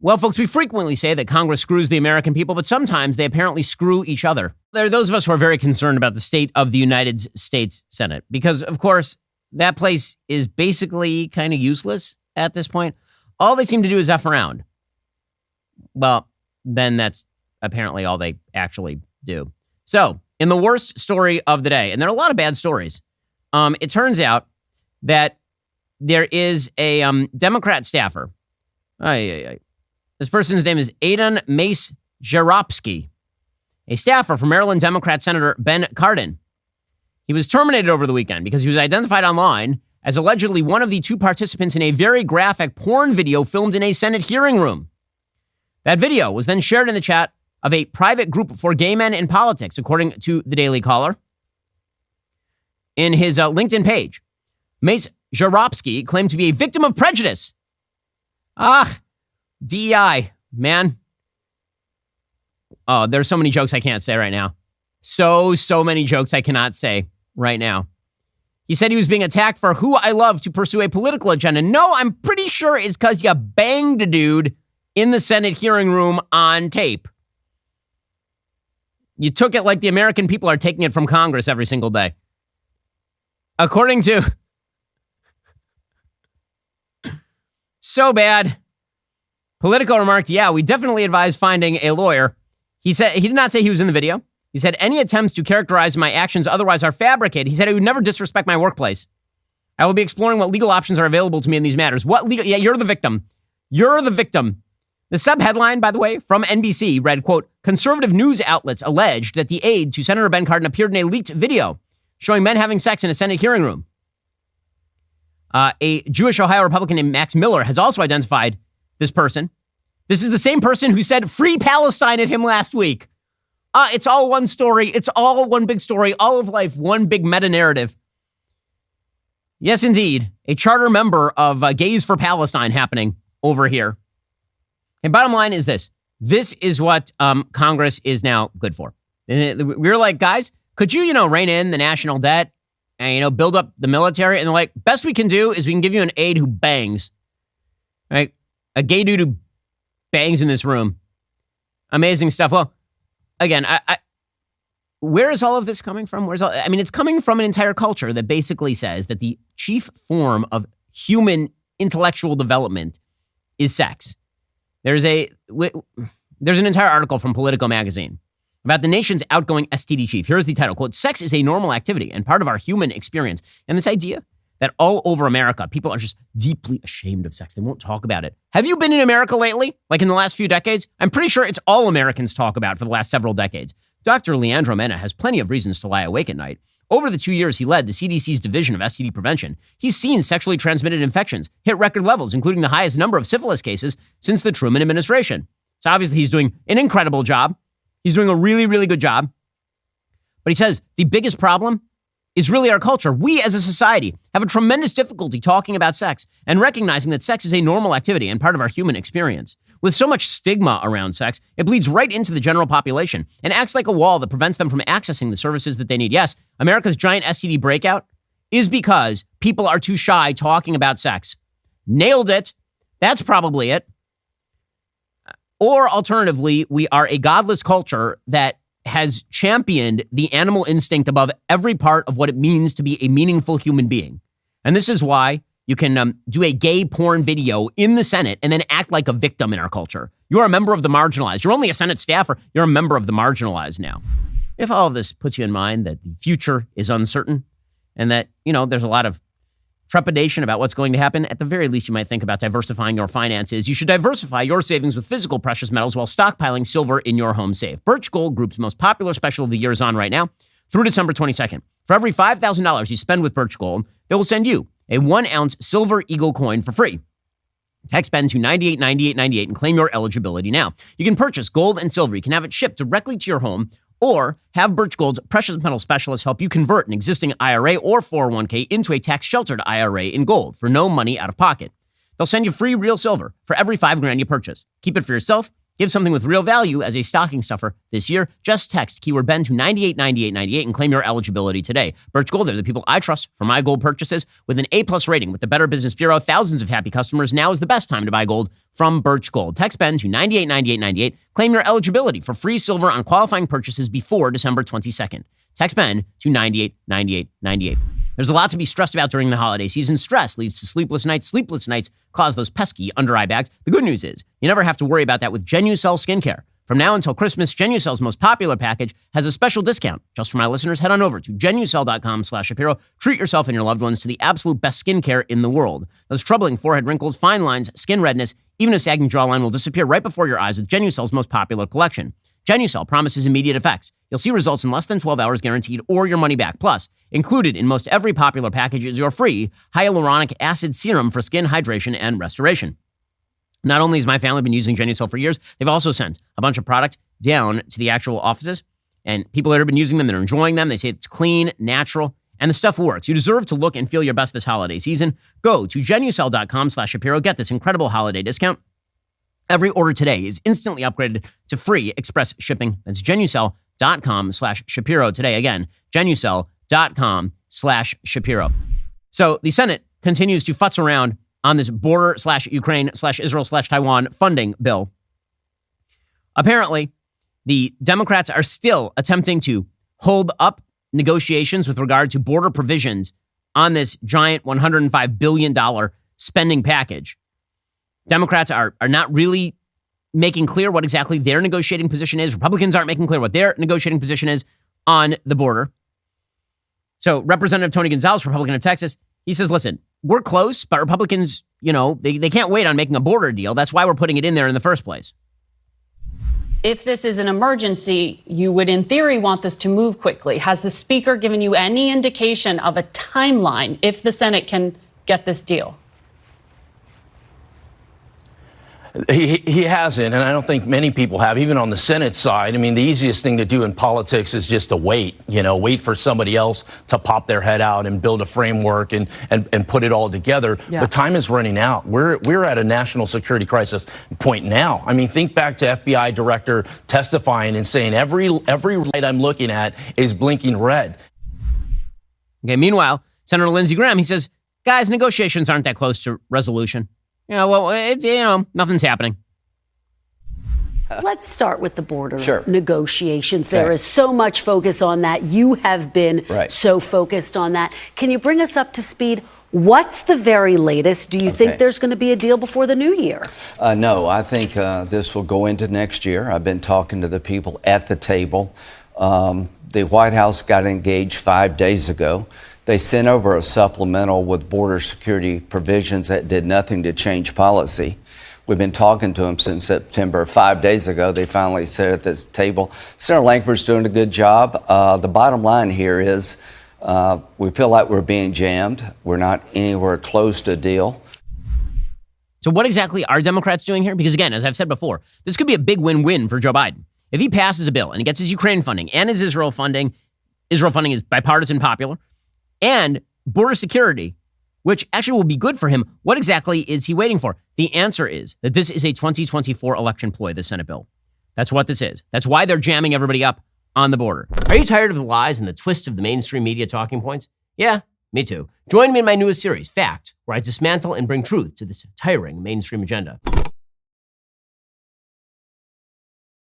Well, folks, we frequently say that Congress screws the American people, but sometimes they apparently screw each other. There are those of us who are very concerned about the state of the United States Senate because, of course, that place is basically kind of useless at this point. All they seem to do is F around. Well, then that's apparently all they actually do. So, in the worst story of the day, and there are a lot of bad stories, it turns out that there is a Democrat staffer. This person's name is Aidan maese-czeropski, a staffer for Maryland Democrat Senator Ben Cardin. He was terminated over the weekend because he was identified online as allegedly one of the two participants in a very graphic porn video filmed in a Senate hearing room. That video was then shared in the chat of a private group for gay men in politics, according to the Daily Caller. In his LinkedIn page, maese-czeropski claimed to be a victim of prejudice. DEI, man. Oh, there's so many jokes I can't say right now. So many jokes I cannot say right now. He said he was being attacked for who I love to pursue a political agenda. No, I'm pretty sure it's because you banged a dude in the Senate hearing room on tape. You took it like the American people are taking it from Congress every single day. According to... So bad. Politico remarked, yeah, we definitely advise finding a lawyer. He said he did not say he was in the video. He said any attempts to characterize my actions otherwise are fabricated. He said I would never disrespect my workplace. I will be exploring what legal options are available to me in these matters. What legal? Yeah, you're the victim. You're the victim. The subheadline, by the way, from NBC read, quote, conservative news outlets alleged that the aide to Senator Ben Cardin appeared in a leaked video showing men having sex in a Senate hearing room. A Jewish Ohio Republican named Max Miller has also identified this person. This is the same person who said free Palestine at him last week. It's all one story. It's all one big story. All of life, one big meta-narrative. Yes, indeed. A charter member of Gays for Palestine happening over here. And bottom line is this. This is what Congress is now good for. We're like, guys, could you, rein in the national debt and, build up the military? And they're like, best we can do is we can give you an aide who bangs. Right? A gay dude who bangs in this room. Amazing stuff. Well, again, where is all of this coming from? It's coming from an entire culture that basically says that the chief form of human intellectual development is sex. There's an entire article from Politico magazine about the nation's outgoing STD chief. Here's the title, quote, sex is a normal activity and part of our human experience. And this idea that all over America, people are just deeply ashamed of sex. They won't talk about it. Have you been in America lately? Like in the last few decades? I'm pretty sure it's all Americans talk about for the last several decades. Dr. Leandro Mena has plenty of reasons to lie awake at night. Over the 2 years he led the CDC's Division of STD Prevention, he's seen sexually transmitted infections hit record levels, including the highest number of syphilis cases since the Truman administration. So obviously he's doing an incredible job. He's doing a really, really good job. But he says the biggest problem is really our culture. We as a society have a tremendous difficulty talking about sex and recognizing that sex is a normal activity and part of our human experience. With so much stigma around sex, it bleeds right into the general population and acts like a wall that prevents them from accessing the services that they need. Yes, America's giant STD breakout is because people are too shy talking about sex. Nailed it. That's probably it. Or alternatively, we are a godless culture that has championed the animal instinct above every part of what it means to be a meaningful human being. And this is why you can do a gay porn video in the Senate and then act like a victim in our culture. You're a member of the marginalized. You're only a Senate staffer. You're a member of the marginalized now. If all of this puts you in mind that the future is uncertain and that, there's a lot of trepidation about what's going to happen, at the very least, you might think about diversifying your finances. You should diversify your savings with physical precious metals while stockpiling silver in your home safe. Birch Gold Group's most popular special of the year is on right now through December 22nd. For every $5,000 you spend with Birch Gold, they will send you a 1-ounce silver eagle coin for free. Text Ben to 989898 and claim your eligibility now. You can purchase gold and silver. You can have it shipped directly to your home or have Birch Gold's precious metal specialists help you convert an existing IRA or 401k into a tax-sheltered IRA in gold for no money out of pocket. They'll send you free real silver for every $5,000 you purchase. Keep it for yourself Give something with real value as a stocking stuffer this year. Just text keyword Ben to 989898 and claim your eligibility today. Birch Gold, they're the people I trust for my gold purchases. With an A+ rating with the Better Business Bureau, thousands of happy customers. Now is the best time to buy gold from Birch Gold. Text Ben to 989898. Claim your eligibility for free silver on qualifying purchases before December 22nd. Text Ben to 989898. There's a lot to be stressed about during the holiday season. Stress leads to sleepless nights. Sleepless nights cause those pesky under-eye bags. The good news is you never have to worry about that with Genucel skincare. From now until Christmas, Genucel's most popular package has a special discount. Just for my listeners, head on over to Genucel.com/Shapiro. Treat yourself and your loved ones to the absolute best skincare in the world. Those troubling forehead wrinkles, fine lines, skin redness, even a sagging jawline will disappear right before your eyes with Genucel's most popular collection. Genucel promises immediate effects. You'll see results in less than 12 hours guaranteed or your money back. Plus, included in most every popular package is your free hyaluronic acid serum for skin hydration and restoration. Not only has my family been using Genucel for years, they've also sent a bunch of product down to the actual offices, and people that have been using them, they're enjoying them. They say it's clean, natural, and the stuff works. You deserve to look and feel your best this holiday season. Go to Genucel.com/Shapiro. Get this incredible holiday discount. Every order today is instantly upgraded to free express shipping. That's Genucel.com/Shapiro today. Again, Genucel.com/Shapiro. So the Senate continues to futz around on this border/Ukraine/Israel/Taiwan funding bill. Apparently, the Democrats are still attempting to hold up negotiations with regard to border provisions on this giant $105 billion spending package. Democrats are not really making clear what exactly their negotiating position is. Republicans aren't making clear what their negotiating position is on the border. So Representative Tony Gonzalez, Republican of Texas, he says, listen, we're close, but Republicans, they can't wait on making a border deal. That's why we're putting it in there in the first place. If this is an emergency, you would, in theory, want this to move quickly. Has the Speaker given you any indication of a timeline if the Senate can get this deal? He hasn't, and I don't think many people have, even on the Senate side. I mean, the easiest thing to do in politics is just to wait for somebody else to pop their head out and build a framework and put it all together. Yeah. But time is running out. We're at a national security crisis point now. I mean, think back to FBI director testifying and saying every light I'm looking at is blinking red. Okay, meanwhile, Senator Lindsey Graham, he says, guys, negotiations aren't that close to resolution. It's, nothing's happening. Let's start with the border negotiations. Okay. There is so much focus on that. You have been so focused on that. Can you bring us up to speed? What's the very latest? Do you think there's going to be a deal before the new year? No, I think this will go into next year. I've been talking to the people at the table. The White House got engaged 5 days ago. They sent over a supplemental with border security provisions that did nothing to change policy. We've been talking to them since September. 5 days ago, they finally sat at this table. Senator Lankford's doing a good job. The bottom line here is we feel like we're being jammed. We're not anywhere close to a deal. So what exactly are Democrats doing here? Because again, as I've said before, this could be a big win-win for Joe Biden. If he passes a bill and he gets his Ukraine funding and his Israel funding is bipartisan popular, and border security, which actually will be good for him. What exactly is he waiting for? The answer is that this is a 2024 election ploy, the Senate bill. That's what this is. That's why they're jamming everybody up on the border. Are you tired of the lies and the twists of the mainstream media talking points? Yeah, me too. Join me in my newest series, Fact, where I dismantle and bring truth to this tiring mainstream agenda.